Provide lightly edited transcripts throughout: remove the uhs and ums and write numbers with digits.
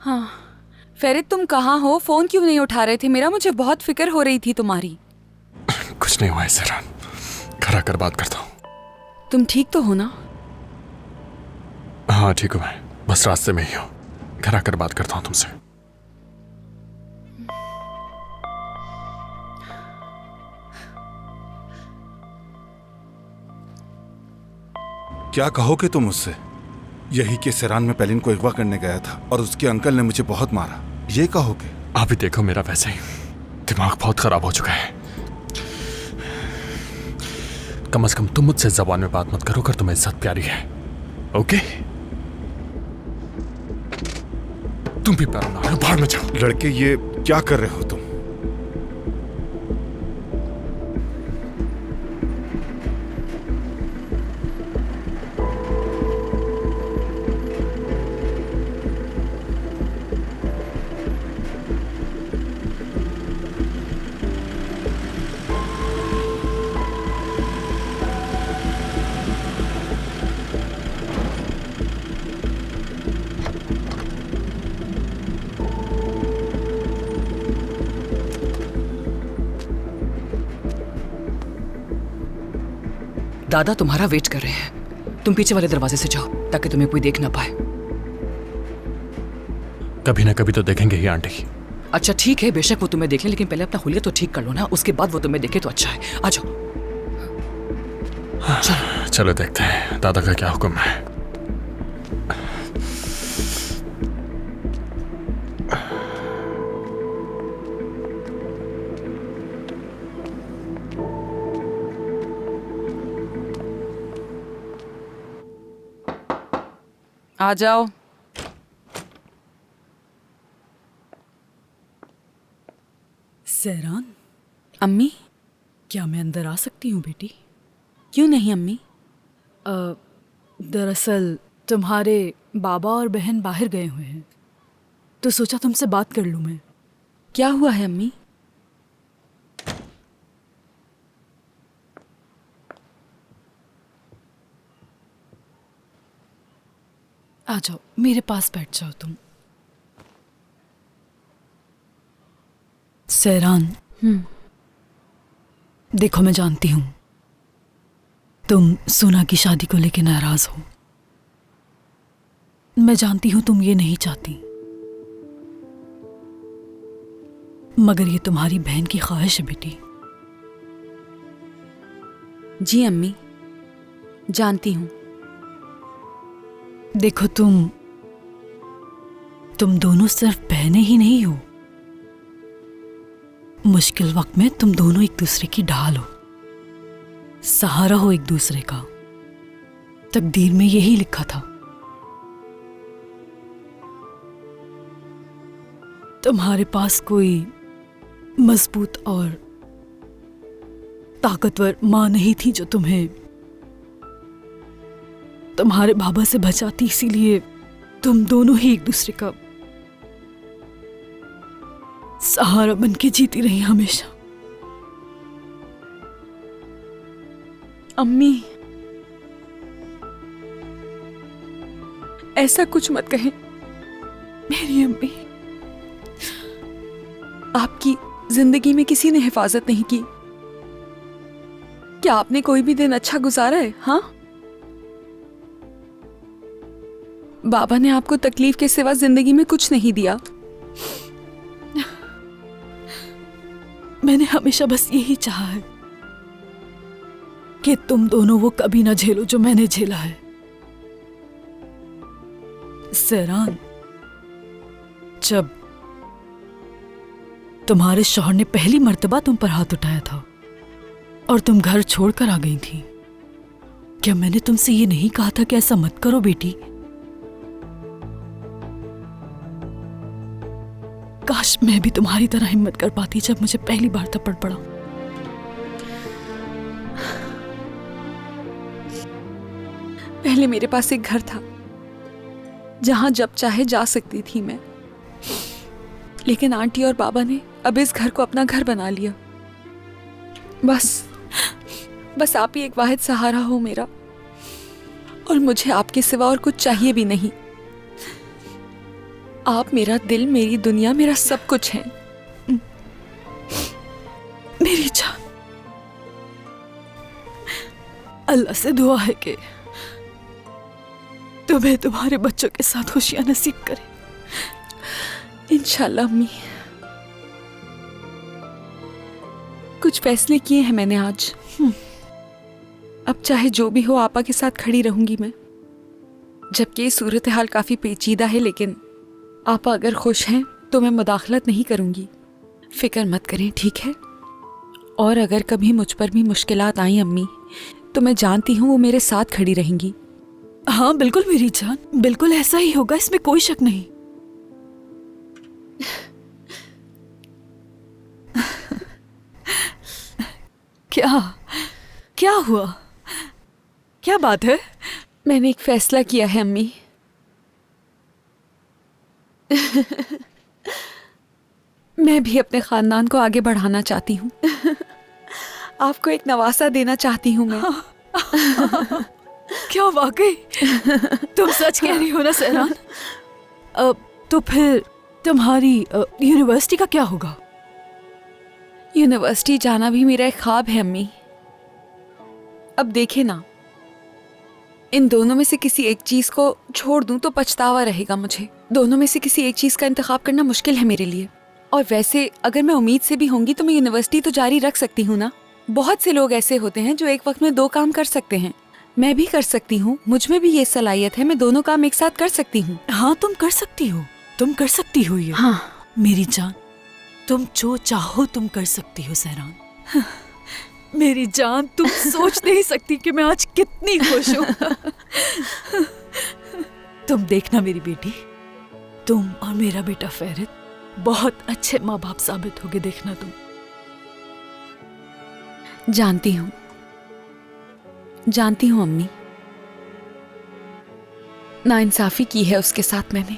हाँ फेरित, तुम कहाँ हो? फोन क्यों नहीं उठा रहे थे मेरा? मुझे बहुत फिक्र हो रही थी तुम्हारी। कुछ नहीं हुआ है सेरान, घर आकर बात करता हूँ। तुम ठीक तो हो ना? हाँ ठीक हूँ मैं, बस रास्ते में ही हूँ। घर आकर बात करता हूँ तुमसे। क्या कहोगे तुम मुझसे? यही कि सेरान में पेलिन को अगवा करने गया था और उसके अंकल ने मुझे बहुत मारा, ये कहोगे? आप ही देखो, मेरा वैसे ही दिमाग बहुत खराब हो चुका है। कम से कम तुम मुझसे जबान में बात मत करो अगर तुम्हें इज्जत प्यारी है, ओके? तुम भी पैरों ना भाड़ में जाओ। लड़के, ये क्या कर रहे हो तुम? दादा तुम्हारा वेट कर रहे हैं। तुम पीछे वाले दरवाजे से जाओ ताकि तुम्हें कोई देख ना पाए। कभी ना कभी तो देखेंगे ही आंटी। अच्छा ठीक है, बेशक वो तुम्हें देख ले, लेकिन पहले अपना हुलिया तो ठीक कर लो ना, उसके बाद वो तुम्हें देखे तो अच्छा है। आ जाओ। चलो देखते हैं दादा का क्या हुक्म है। आ जाओ। सेरान, अम्मी, क्या मैं अंदर आ सकती हूँ बेटी? क्यों नहीं अम्मी? दरअसल तुम्हारे बाबा और बहन बाहर गए हुए हैं, तो सोचा तुमसे बात कर लूँ मैं। क्या हुआ है अम्मी? आ जाओ, मेरे पास बैठ जाओ तुम। सेरान, देखो मैं जानती हूँ तुम सोना की शादी को लेकर नाराज हो। मैं जानती हूँ तुम ये नहीं चाहती, मगर ये तुम्हारी बहन की ख्वाहिश है बेटी। जी अम्मी, जानती हूँ। देखो तुम दोनों सिर्फ बहनें ही नहीं हो, मुश्किल वक्त में तुम दोनों एक दूसरे की ढाल हो, सहारा हो एक दूसरे का। तकदीर में यही लिखा था। तुम्हारे पास कोई मजबूत और ताकतवर मां नहीं थी जो तुम्हें तुम्हारे बाबा से बचाती, इसीलिए तुम दोनों ही एक दूसरे का सहारा बन के जीती रही हमेशा। अम्मी, ऐसा कुछ मत कहें। मेरी अम्मी, आपकी जिंदगी में किसी ने हिफाजत नहीं की। क्या आपने कोई भी दिन अच्छा गुजारा है? हाँ, बाबा ने आपको तकलीफ के सिवा जिंदगी में कुछ नहीं दिया। मैंने हमेशा बस यही चाहा है कि तुम दोनों वो कभी ना झेलो जो मैंने झेला है। सेरान, जब तुम्हारे शौहर ने पहली मर्तबा तुम पर हाथ उठाया था और तुम घर छोड़कर आ गई थी, क्या मैंने तुमसे ये नहीं कहा था कि ऐसा मत करो बेटी? काश मैं भी तुम्हारी तरह हिम्मत कर पाती जब मुझे पहली बार थप्पड़ पड़ा। पहले मेरे पास एक घर था जहां जब चाहे जा सकती थी मैं, लेकिन आंटी और बाबा ने अब इस घर को अपना घर बना लिया। बस आप ही एक वाहिद सहारा हो मेरा, और मुझे आपके सिवा और कुछ चाहिए भी नहीं। आप मेरा दिल, मेरी दुनिया, मेरा सब कुछ है। मेरी जान, अल्लाह से दुआ है कि तुम्हें तुम्हारे बच्चों के साथ खुशियां नसीब करे। इंशाल्लाह अम्मी। कुछ फैसले किए हैं मैंने आज। अब चाहे जो भी हो आपा के साथ खड़ी रहूंगी मैं। जबकि ये सूरत हाल काफी पेचीदा है, लेकिन आपा अगर खुश हैं तो मैं मुदाखलत नहीं करूंगी। फिक्र मत करें, ठीक है? और अगर कभी मुझ पर भी मुश्किलात आई अम्मी, तो मैं जानती हूँ वो मेरे साथ खड़ी रहेंगी। हाँ बिल्कुल मेरी जान, बिल्कुल ऐसा ही होगा, इसमें कोई शक नहीं। क्या क्या हुआ? क्या बात है? मैंने एक फैसला किया है अम्मी। मैं भी अपने खानदान को आगे बढ़ाना चाहती हूँ। आपको एक नवासा देना चाहती हूँ मैं। क्या वाकई? तुम सच कह रही हो ना सहरान? तो फिर तुम्हारी यूनिवर्सिटी का क्या होगा? यूनिवर्सिटी जाना भी मेरा एक ख्वाब है अम्मी। अब देखे ना, इन दोनों में से किसी एक चीज को छोड़ दूं तो पछतावा रहेगा मुझे। दोनों में से किसी एक चीज का इंतखाब करना मुश्किल है मेरे लिए। और वैसे अगर मैं उम्मीद से भी होंगी तो मैं यूनिवर्सिटी तो जारी रख सकती हूँ ना। बहुत से लोग ऐसे होते हैं जो एक वक्त में 2 काम कर सकते हैं। मैं भी कर सकती हूँ, मुझ में भी ये सलाहियत है। मैं दोनों काम एक साथ कर सकती हूँ। हाँ तुम कर सकती हो, तुम कर सकती हो ये। हाँ मेरी जान, तुम जो चाहो तुम कर सकती हो सहरान। मेरी जान, तुम सोच नहीं सकती कि मैं आज कितनी खुश हूँ। तुम देखना मेरी बेटी, तुम और मेरा बेटा फहरित बहुत अच्छे माँ बाप साबित होगे, देखना तुम। जानती हूँ अम्मी। नाइंसाफी की है उसके साथ मैंने।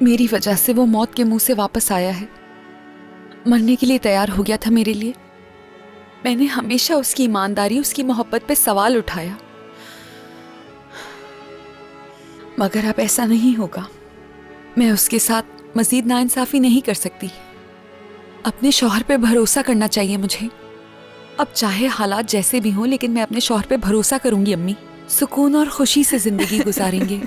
मेरी वजह से वो मौत के मुंह से वापस आया है। मरने के लिए तैयार हो गया था मेरे लिए। मैंने हमेशा उसकी ईमानदारी, उसकी मोहब्बत पे सवाल उठाया, मगर अब ऐसा नहीं होगा। मैं उसके साथ मजीद नाइंसाफी नहीं कर सकती। अपने शौहर पे भरोसा करना चाहिए मुझे। अब चाहे हालात जैसे भी हों, लेकिन मैं अपने शौहर पे भरोसा करूंगी अम्मी। सुकून और खुशी से जिंदगी गुजारेंगे।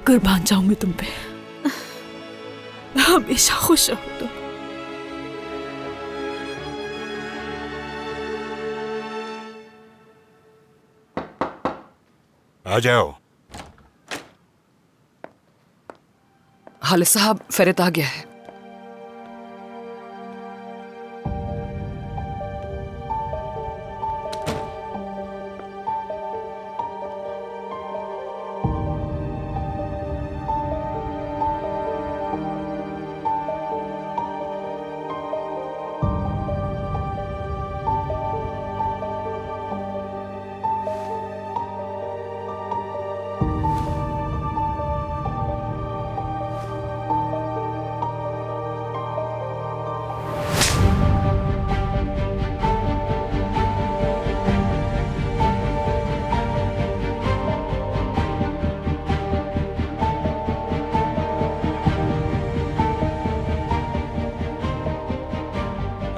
कुर्बान जाऊं मैं तुम पे। हमेशा खुश रहो तुम। आ जाओ। हालिद साहब, फहरित आ गया है।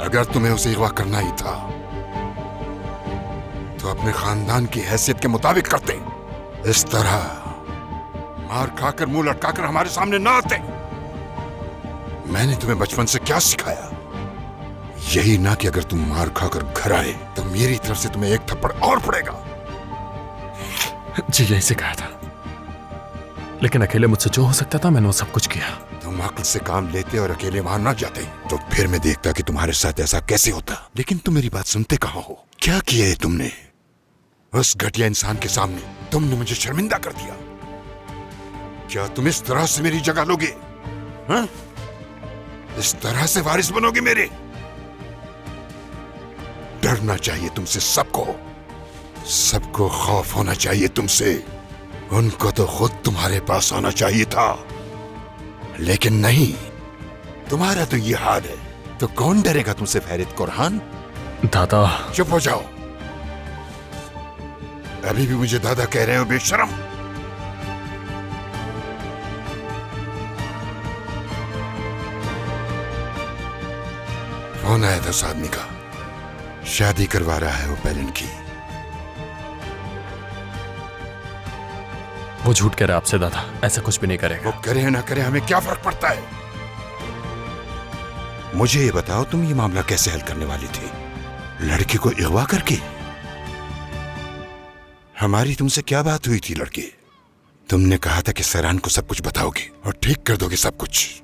अगर तुम्हें उसे अगवा करना ही था तो अपने खानदान की हैसियत के मुताबिक करते। इस तरह मार खाकर मुंह लटकाकर हमारे सामने ना आते। मैंने तुम्हें बचपन से क्या सिखाया? यही ना कि अगर तुम मार खाकर घर आए तो मेरी तरफ से तुम्हें एक थप्पड़ और पड़ेगा। जी यही सिखाया था, लेकिन अकेले मुझसे जो हो सकता था मैंने वो सब कुछ किया। तुम अक्ल से काम लेते और अकेले वहां ना जाते तो फिर मैं देखता कि तुम्हारे साथ ऐसा कैसे होता। लेकिन तुम मेरी बात सुनते कहाँ हो? क्या किया है तुमने? उस घटिया इंसान के सामने तुमने मुझे शर्मिंदा कर दिया। क्या तुम इस तरह से मेरी जगह लोगे? हाँ? इस तरह से वारिस बनोगे मेरे? डरना चाहिए तुमसे सबको। सबको खौफ होना चाहिए तुमसे। उनको तो खुद तुम्हारे पास आना चाहिए था, लेकिन नहीं। तुम्हारा तो ये हाल है तो कौन डरेगा तुमसे फहरित कुरहान? दादा चुप हो जाओ। अभी भी मुझे दादा कह रहे हो बेशरम? फोन आया था उस आदमी का, शादी करवा रहा है वो पेलिन की। वो झूठ कह रहा है आपसे दादा, ऐसा कुछ भी नहीं करेगा। वो करे ना करे हमें क्या फर्क पड़ता है? मुझे ये बताओ, तुम ये मामला कैसे हल करने वाली थी? लड़की को अगवा करके? हमारी तुमसे क्या बात हुई थी लड़की? तुमने कहा था कि सैरान को सब कुछ बताओगे और ठीक कर दोगे सब कुछ।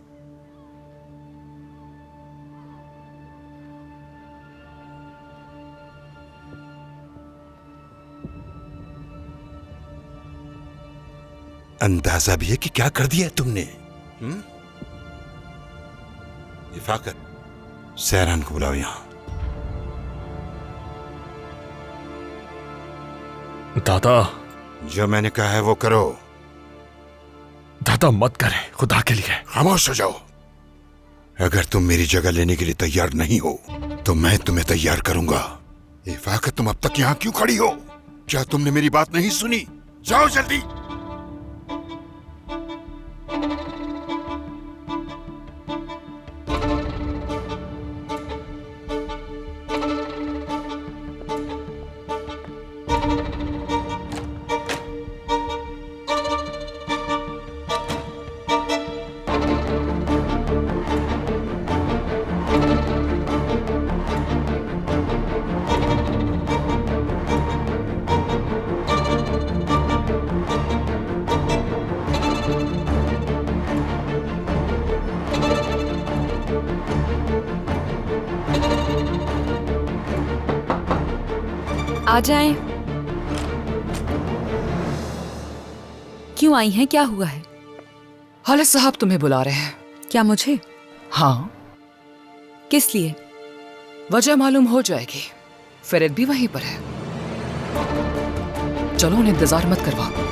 अंदाजा भी है कि क्या कर दिया तुमने? इफाकत, सैरान को बुलाओ यहां। दादा, जो मैंने कहा है वो करो। दादा मत करें, खुदा के लिए। खामोश हो जाओ। अगर तुम मेरी जगह लेने के लिए तैयार नहीं हो तो मैं तुम्हें तैयार करूंगा। इफाकत, तुम अब तक यहां क्यों खड़ी हो? क्या तुमने मेरी बात नहीं सुनी? जाओ जल्दी। आ जाएं। क्यों आई हैं? क्या हुआ है? हालिद साहब तुम्हें बुला रहे हैं। क्या मुझे? हाँ, किस लिए? वजह मालूम हो जाएगी। फेरिद भी वहीं पर है। चलो, उन्हें इंतजार मत करवाओ।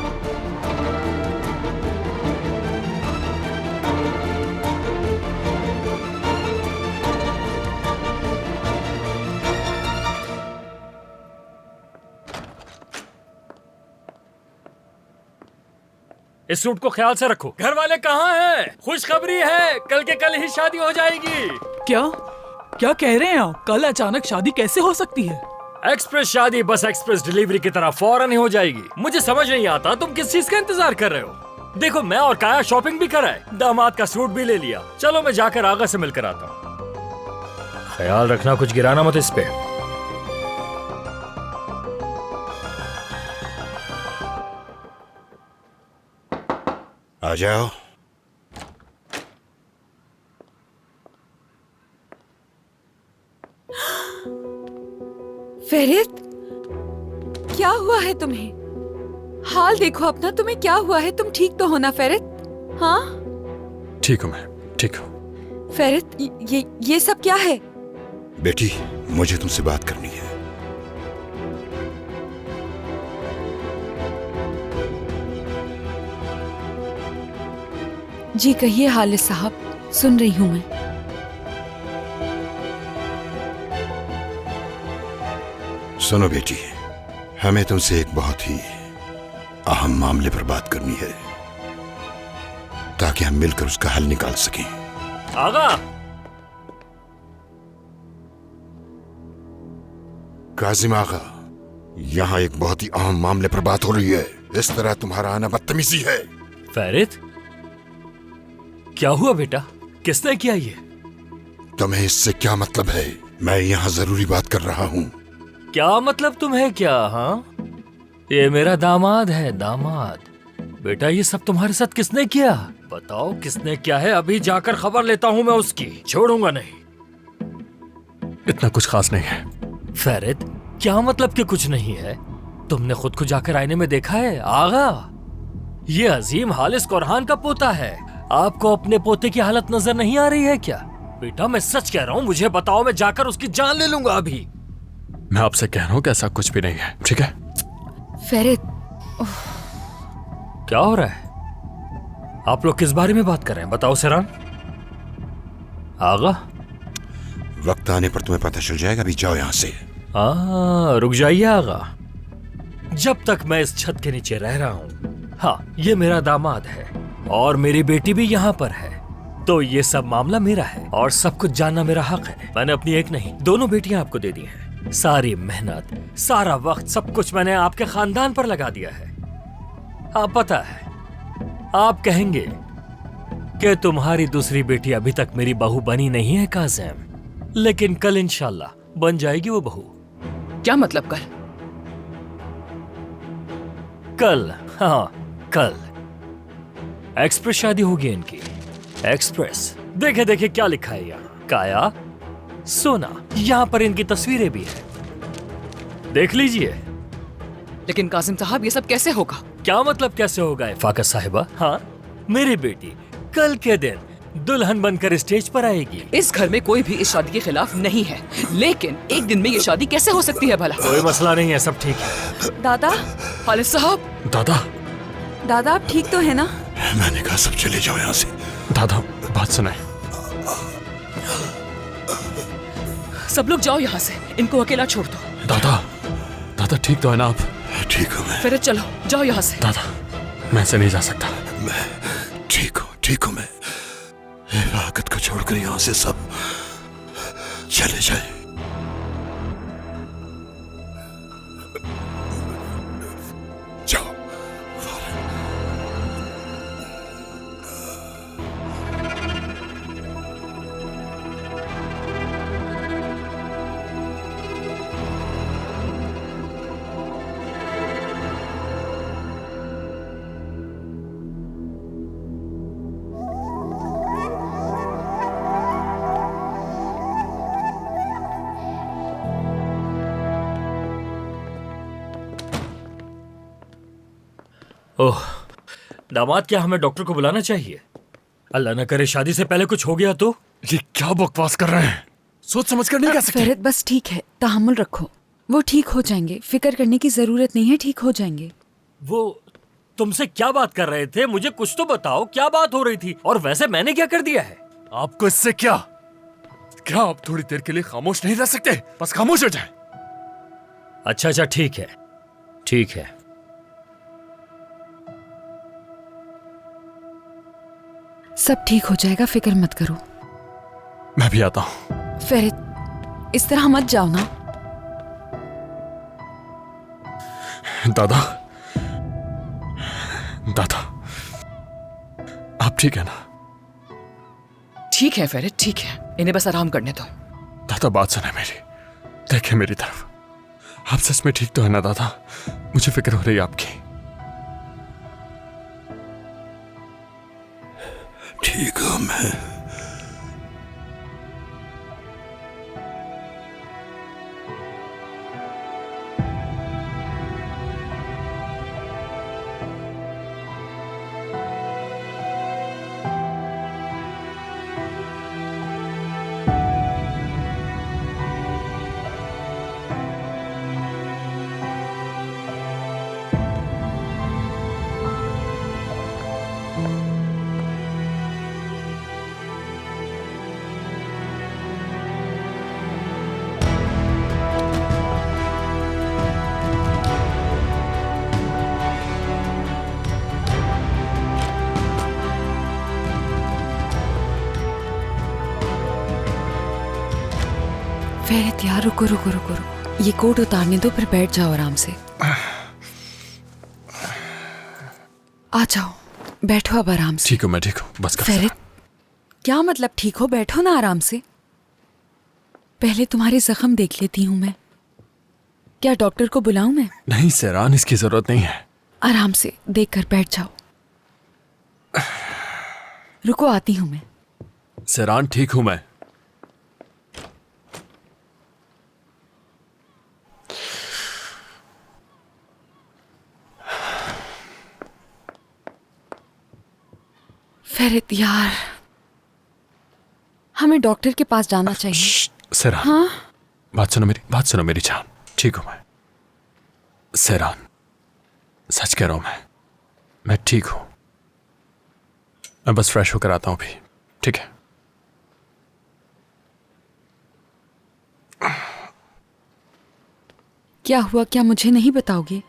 इस सूट को ख्याल से रखो। घर वाले कहाँ हैं? खुशखबरी है, कल के कल ही शादी हो जाएगी। क्या क्या कह रहे हैं आप? कल अचानक शादी कैसे हो सकती है? एक्सप्रेस शादी बस एक्सप्रेस डिलीवरी की तरह फौरन ही हो जाएगी। मुझे समझ नहीं आता तुम किस चीज का इंतजार कर रहे हो। देखो, मैं और काया शॉपिंग भी करा है, दामाद का सूट भी ले लिया। चलो मैं जाकर आगा से मिलकर आता हूँ। ख्याल रखना कुछ गिराना मत इस पे। आ जाओ। फेरिद, क्या हुआ है तुम्हें? हाल देखो अपना, तुम्हें क्या हुआ है? तुम ठीक तो हो ना फेरिद? हाँ ठीक हूँ मैं, ठीक हूँ। फेरिद, ये सब क्या है? बेटी, मुझे तुमसे बात करनी है। जी कहिए हालिद साहब, सुन रही हूँ मैं। सुनो बेटी, हमें तुमसे एक बहुत ही अहम मामले पर बात करनी है ताकि हम मिलकर उसका हल निकाल सकें। आगा, काजिम आगा, यहाँ एक बहुत ही अहम मामले पर बात हो रही है। इस तरह तुम्हारा आना बदतमीजी है। फेरिद, क्या हुआ बेटा? किसने किया ये? तुम्हें इससे क्या मतलब है? मैं यहाँ जरूरी बात कर रहा हूँ। क्या मतलब तुम्हें क्या? हाँ, ये मेरा दामाद है, दामाद। बेटा, ये सब तुम्हारे साथ किसने किया? बताओ किसने किया है? अभी जाकर खबर लेता हूँ मैं उसकी, छोड़ूंगा नहीं। इतना कुछ खास नहीं है। फेरिद, क्या मतलब कि कुछ नहीं है? तुमने खुद को जाकर आईने में देखा है? आगा, ये अजीम हालिस कुरहान का पोता है। आपको अपने पोते की हालत नजर नहीं आ रही है क्या? बेटा, मैं सच कह रहा हूँ, मुझे बताओ, मैं जाकर उसकी जान ले लूंगा अभी। मैं आपसे कह रहा हूँ कि ऐसा कुछ भी नहीं है, ठीक है? फेरिद, क्या हो रहा है? आप लोग किस बारे में बात कर रहे हैं? बताओ सैरान। आगा, वक्त आने पर तुम्हें पता चल जाएगा। अभी जाओ यहाँ से। रुक जाइए आगा। जब तक मैं इस छत के नीचे रह रहा हूँ। हाँ, ये मेरा दामाद है और मेरी बेटी भी यहाँ पर है, तो ये सब मामला मेरा है और सब कुछ जानना मेरा हक है। मैंने अपनी एक नहीं, दोनों बेटियां आपको दे दी हैं। सारी मेहनत, सारा वक्त, सब कुछ मैंने आपके खानदान पर लगा दिया है। आप पता है, आप कहेंगे कि तुम्हारी दूसरी बेटी अभी तक मेरी बहू बनी नहीं है काजिम, लेकिन कल इंशाल्लाह बन जाएगी वो बहू। क्या मतलब कल? कल, हाँ कल एक्सप्रेस शादी होगी इनकी। एक्सप्रेस, देखे देखे क्या लिखा है यहाँ, काया सोना। यहाँ पर इनकी तस्वीरें भी है, देख लीजिए। लेकिन कासिम साहब, ये सब कैसे होगा? क्या मतलब कैसे होगा फाका साहिबा? हाँ, मेरी बेटी कल के दिन दुल्हन बनकर स्टेज पर आएगी। इस घर में कोई भी इस शादी के खिलाफ नहीं है, लेकिन एक दिन में ये शादी कैसे हो सकती है भला? कोई मसला नहीं है, सब ठीक है। दादा, खालिद साहब। दादा, दादा आप ठीक तो है ना? मैंने कहा सब चले जाओ यहाँ से। दादा बात सुनाए। सब लोग जाओ यहाँ से, इनको अकेला छोड़ दो। दादा, दादा ठीक तो है ना आप? ठीक हूँ मैं। फिर चलो, जाओ यहाँ से। दादा, मैं ऐसे नहीं जा सकता। मैं ठीक हूँ मैं। हिफाकत को छोड़कर यहाँ से सब चले जाए। जाओ। ओह दामाद, क्या हमें डॉक्टर को बुलाना चाहिए? अल्लाह न करे शादी से पहले कुछ हो गया तो। ये क्या बकवास कर रहे हैं? सोच समझ कर नहीं कह सकते। फहरत बस ठीक है, तहम्मुल रखो, वो ठीक हो जाएंगे, फिक्र करने की जरूरत नहीं है, ठीक हो जाएंगे। वो तुमसे क्या बात कर रहे थे? मुझे कुछ तो बताओ, क्या बात हो रही थी? और वैसे मैंने क्या कर दिया है? आपको इससे क्या आप थोड़ी देर के लिए खामोश नहीं रह सकते? बस खामोश हो जाए। अच्छा ठीक है, ठीक है। सब ठीक हो जाएगा, फिक्र मत करो। मैं भी आता हूँ। फहरत, इस तरह मत जाओ ना। दादा, दादा, आप ठीक है ना? ठीक है फेरित, ठीक है, इन्हें बस आराम करने दो। दादा बात सुने मेरी, देखे मेरी तरफ। आप सच में ठीक तो है ना दादा? मुझे फिक्र हो रही है आपकी। ठीक हूँ मैं। फहरत यार, रुको रुको रुको रुको, ये कोट उतारने दो, फिर बैठ जाओ आराम से। आ जाओ, बैठो अब आराम से। ठीक हूँ मैं, ठीक हूँ, बस कर। फहरत, क्या मतलब ठीक हो? बैठो ना आराम से। पहले तुम्हारे जख्म देख लेती हूँ मैं। क्या डॉक्टर को बुलाऊं मैं? नहीं सेरान, इसकी जरूरत नहीं है। आराम से देख कर बैठ जाओ। रुको, आती हूँ मैं। सेरान, ठीक हूँ मैं। फहरत यार, हमें डॉक्टर के पास जाना चाहिए। सेरान, हाँ? बात सुनो मेरी जान। ठीक हूँ मैं। सेरान, सच कह रहा हूँ मैं ठीक हूँ। मैं बस फ्रेश होकर आता हूँ भी, ठीक है? क्या हुआ, क्या मुझे नहीं बताओगे?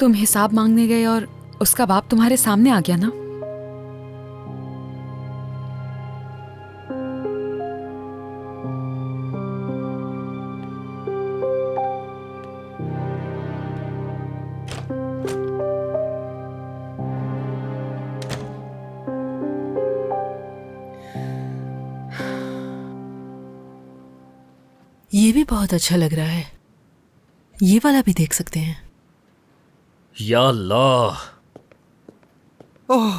तुम हिसाब मांगने गए और उसका बाप तुम्हारे सामने आ गया ना। ये भी बहुत अच्छा लग रहा है, ये वाला भी देख सकते हैं। या अल्लाह, ओह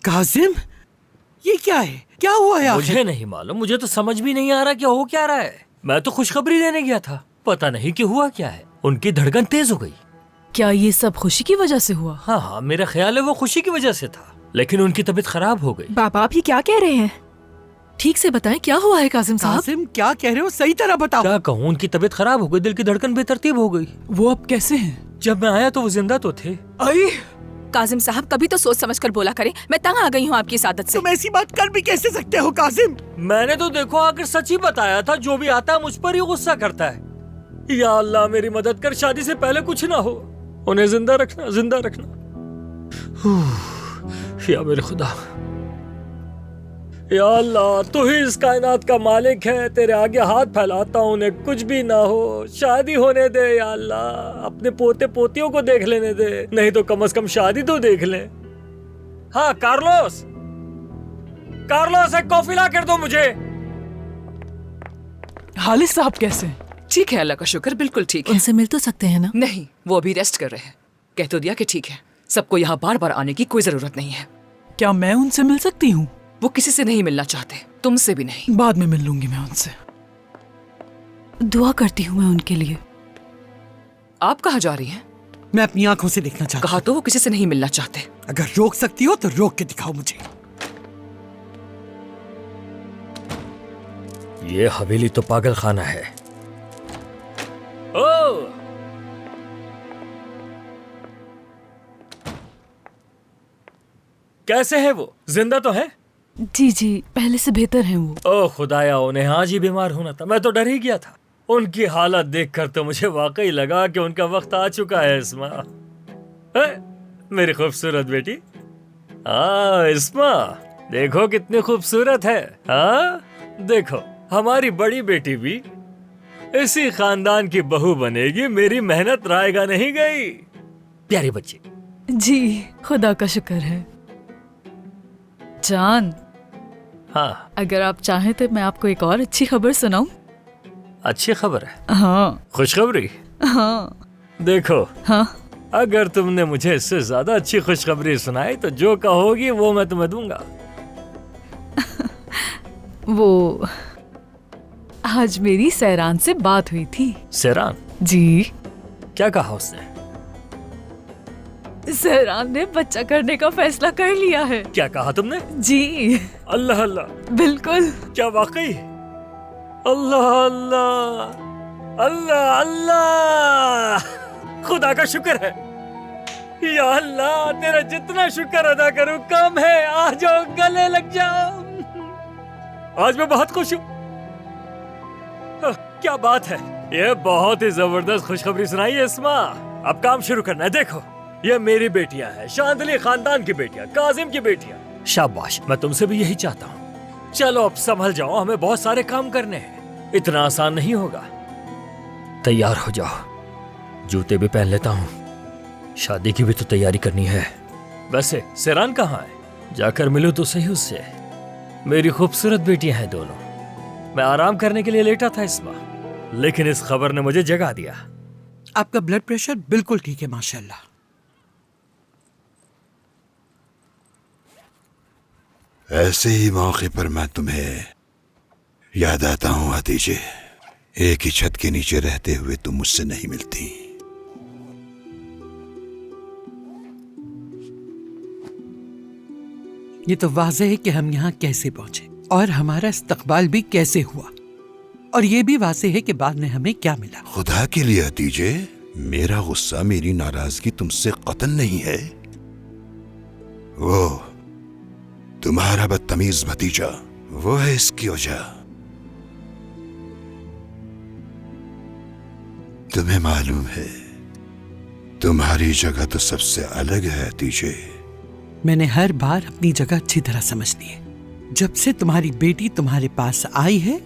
काजिम, ये क्या है? क्या हुआ है आखिर? मुझे नहीं मालूम, मुझे तो समझ भी नहीं आ रहा कि हो क्या रहा है। मैं तो खुशखबरी देने गया था, पता नहीं कि हुआ क्या है। उनकी धड़कन तेज हो गई। क्या ये सब खुशी की वजह से हुआ? हाँ हाँ, मेरा ख्याल है वो खुशी की वजह से था, लेकिन उनकी तबीयत खराब हो गई। बाबा आप ये क्या कह रहे हैं? ठीक से बताएं क्या हुआ है काजिम साहब। काजिम क्या कह रहे हो? सही तरह बताओ। क्या कहूँ, उनकी तबीयत खराब हो गई, दिल की धड़कन बेतरतीब हो गई। वो अब कैसे हैं? जब मैं आया तो वो जिंदा तो थे। अरे काजिम साहब कभी तो सोच समझ कर बोला करें। मैं तंग आ गई हूँ आपकी इस आदत से। तुम ऐसी बात कर भी कैसे सकते हो काजिम? मैंने तो देखो आकर सच ही बताया था, जो भी आता है मुझ पर ही गुस्सा करता है। या अल्लाह मेरी मदद कर, शादी से पहले कुछ ना हो। उन्हें जिंदा रखना, जिंदा रखना। या मेरे खुदा, या अल्लाह तू ही इस कायनात का मालिक है, तेरे आगे हाथ फैलाता हूँ, उन्हें कुछ भी ना हो, शादी होने दे या अल्लाह, अपने पोते पोतियों को देख लेने दे, नहीं तो कम से कम शादी तो देख ले। हाँ कार्लोस, कार्लोस एक कॉफी ला कर दो मुझे। हालिस साहब कैसे हैं? ठीक है, अल्लाह का शुक्र, बिल्कुल ठीक है। उनसे मिल तो सकते हैं ना? नहीं, वो अभी रेस्ट कर रहे हैं। कह तो दिया कि ठीक है, सबको यहाँ बार बार आने की कोई जरूरत नहीं है। क्या मैं उनसे मिल सकती हूँ? वो किसी से नहीं मिलना चाहते, तुमसे भी नहीं। बाद में मिल लूंगी मैं उनसे। दुआ करती हूँ मैं उनके लिए। आप कहाँ जा रही हैं? मैं अपनी आंखों से देखना चाहता कहा तो वो किसी से नहीं मिलना चाहते। हूं। अगर रोक सकती हो तो रोक के दिखाओ मुझे। ये हवेली तो पागल खाना है। ओ कैसे है वो, जिंदा तो है? जी जी, पहले से बेहतर हैं वो। ओ खुदाया, उन्हें आज ही बीमार होना था, मैं तो डर ही गया था। उनकी हालत देखकर तो मुझे वाकई लगा कि उनका वक्त आ चुका है। इस्मा, मेरी खूबसूरत बेटी। हाँ इस्मा, देखो कितनी खूबसूरत है। हाँ देखो, हमारी बड़ी बेटी भी इसी खानदान की बहू बनेगी। मेरी मेहनत रायगा नहीं गई। प्यारी बच्ची। जी खुदा का शुक्र है। जान, हाँ अगर आप चाहें तो मैं आपको एक और अच्छी खबर सुनाऊं? अच्छी खबर है? हाँ खुशखबरी? हाँ देखो, हाँ। अगर तुमने मुझे इससे ज्यादा अच्छी खुशखबरी सुनाई तो जो कहोगी वो मैं तुम्हें दूंगा। वो आज मेरी सैरान से बात हुई थी। सैरान? जी, क्या कहा उसने? सैरान ने बच्चा करने का फैसला कर लिया है। क्या कहा तुमने? जी अल्लाह अल्लाह, बिल्कुल। क्या वाकई? अल्लाह अल्लाह अल्लाह अल्लाह, खुदा का शुक्र है। या अल्लाह, तेरा जितना शुक्र अदा करूं कम है। आ जाओ, गले लग जाओ। आज मैं बहुत खुश हूँ। क्या बात है, ये बहुत ही जबरदस्त खुशखबरी सुनाई है इस्मा। अब काम शुरू करना है। देखो, ये मेरी बेटियां हैं, शांदली खानदान की बेटियां, काजिम की बेटियां। शाबाश, मैं तुमसे भी यही चाहता हूँ। चलो अब संभल जाओ, हमें बहुत सारे काम करने हैं, इतना आसान नहीं होगा। तैयार हो जाओ, जूते भी पहन लेता हूँ, शादी की भी तो तैयारी करनी है। वैसे सैरान कहाँ है? जाकर मिलूं तो सही उससे। मेरी खूबसूरत बेटियां हैं दोनों। मैं आराम करने के लिए लेटा था इस्मा, लेकिन इस खबर ने मुझे जगा दिया। आपका ब्लड प्रेशर बिल्कुल ठीक है माशाल्लाह। ऐसे ही मौके पर मैं तुम्हें याद आता हूं हतीजे। एक ही छत के नीचे रहते हुए तुम मुझसे नहीं मिलती। ये तो वाज़ेह है कि हम यहाँ कैसे पहुंचे और हमारा इस्तकबाल भी कैसे हुआ, और ये भी वाज़ेह है कि बाद में हमें क्या मिला। खुदा के लिए हतीजे, मेरा गुस्सा, मेरी नाराजगी तुमसे कतन नहीं है। वो तुम्हारा बदतमीज भतीजा, वो है इसकी वजह। तुम्हें मालूम है तुम्हारी जगह तो सबसे अलग है हतीजे। मैंने हर बार अपनी जगह अच्छी तरह समझ ली है। जब से तुम्हारी बेटी तुम्हारे पास आई है,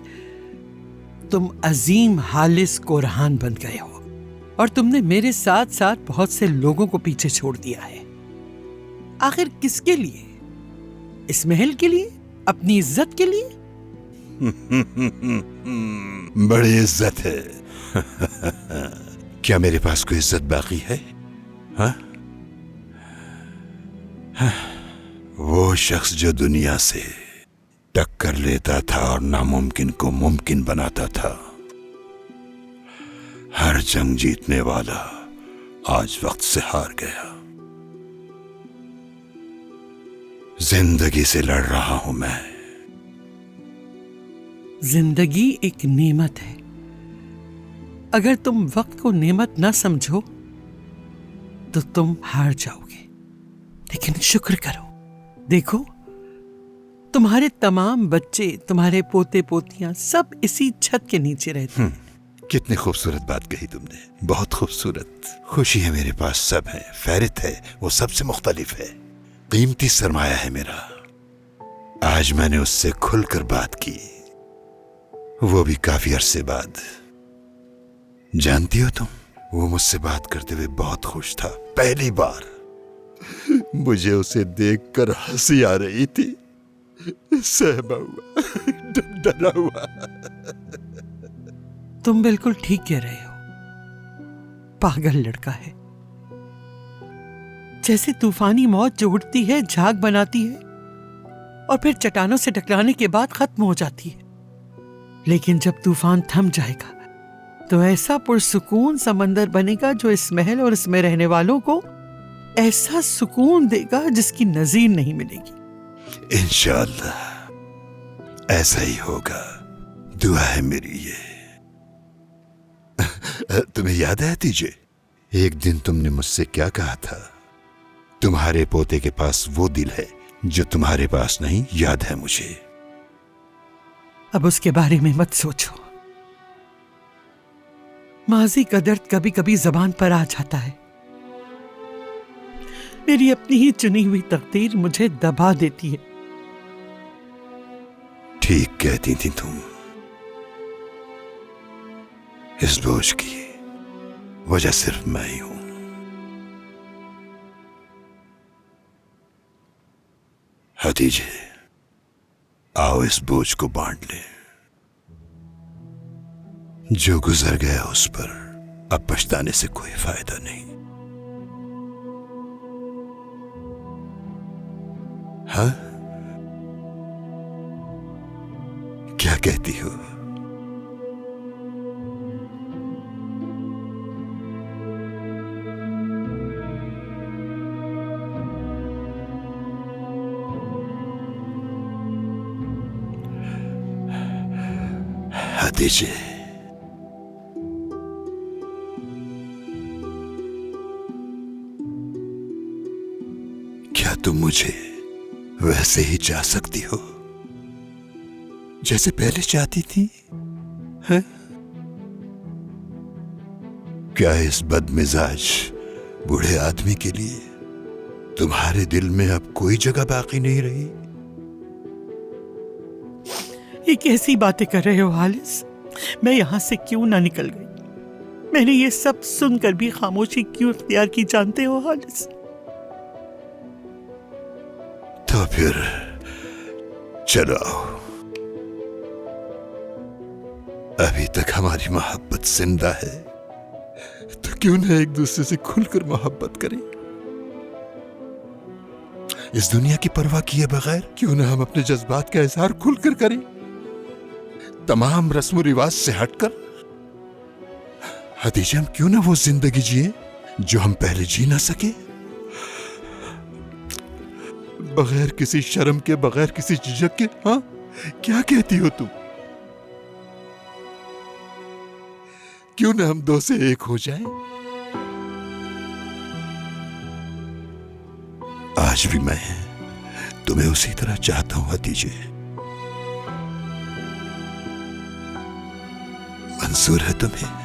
तुम अजीम हालिस कोरहान बन गए हो और तुमने मेरे साथ साथ बहुत से लोगों को पीछे छोड़ दिया है। आखिर किसके लिए? इस महल के लिए? अपनी इज्जत के लिए? बड़ी इज्जत है। क्या मेरे पास कोई इज्जत बाकी है? हाँ? वो शख्स जो दुनिया से टक्कर लेता था और नामुमकिन को मुमकिन बनाता था, हर जंग जीतने वाला आज वक्त से हार गया। जिंदगी से लड़ रहा हूं मैं। जिंदगी एक नेमत है। अगर तुम वक्त को नेमत ना समझो तो तुम हार जाओगे, लेकिन शुक्र करो। देखो, तुम्हारे तमाम बच्चे, तुम्हारे पोते पोतियां सब इसी छत के नीचे रहते हैं। कितनी खूबसूरत बात कही तुमने, बहुत खूबसूरत। खुशी है मेरे पास, सब है, फैरित है, वो सबसे मुख्तलिफ है। कीमती सरमाया है मेरा। आज मैंने उससे खुलकर बात की, वो भी काफी अरसे बाद। जानती हो तुम, वो मुझसे बात करते हुए बहुत खुश था। पहली बार मुझे उसे देखकर हंसी आ रही थी। सहमा हुआ, डरा हुआ। तुम बिल्कुल ठीक कह रहे हो। पागल लड़का है। जैसे तूफानी मौत जो उठती है, झाग बनाती है और फिर चट्टानों से टकराने के बाद खत्म हो जाती है, लेकिन जब तूफान थम जाएगा तो ऐसा पुरसुकून समंदर बनेगा जो इस महल और इसमें रहने वालों को ऐसा सुकून देगा जिसकी नजीर नहीं मिलेगी। इंशाअल्लाह ऐसा ही होगा, दुआ है मेरी ये। तुम्हें याद है हतीजे, एक दिन तुमने मुझसे क्या कहा था? तुम्हारे पोते के पास वो दिल है जो तुम्हारे पास नहीं। याद है मुझे। अब उसके बारे में मत सोचो। माजी का दर्द कभी कभी जबान पर आ जाता है। मेरी अपनी ही चुनी हुई तकदीर मुझे दबा देती है। ठीक कहती थी तुम। इस बोझ की वजह सिर्फ मैं ही हूं। हतीजे, आओ इस बोझ को बांट लें। जो गुजर गया उस पर अब पछताने से कोई फायदा नहीं। हाँ, क्या कहती हो? हतीजे, क्या तुम मुझे वैसे ही चाह सकती हो जैसे पहले चाहती थी? है? क्या इस बदमिजाज बूढ़े आदमी के लिए तुम्हारे दिल में अब कोई जगह बाकी नहीं रही? ये कैसी बातें कर रहे हो हालिस? मैं यहां से क्यों ना निकल गई? मैंने ये सब सुनकर भी खामोशी क्यों इख्तियार की, जानते हो हालिस? तो फिर चलो आओ। अभी तक हमारी मोहब्बत जिंदा है, तो क्यों ना एक दूसरे से खुलकर मोहब्बत करें। इस दुनिया की परवाह किए बगैर क्यों ना हम अपने जज्बात का इजहार खुलकर करें, तमाम रस्म रिवाज से हटकर। हतीजे, हम क्यों ना वो जिंदगी जिए जो हम पहले जी ना सके, बगैर किसी शर्म के, बगैर किसी झिझक के। हाँ, क्या कहती हो तुम? क्यों ना हम दो से एक हो जाएं? आज भी मैं तुम्हें उसी तरह चाहता हूं हतीजे। मंजूर है तुम्हें?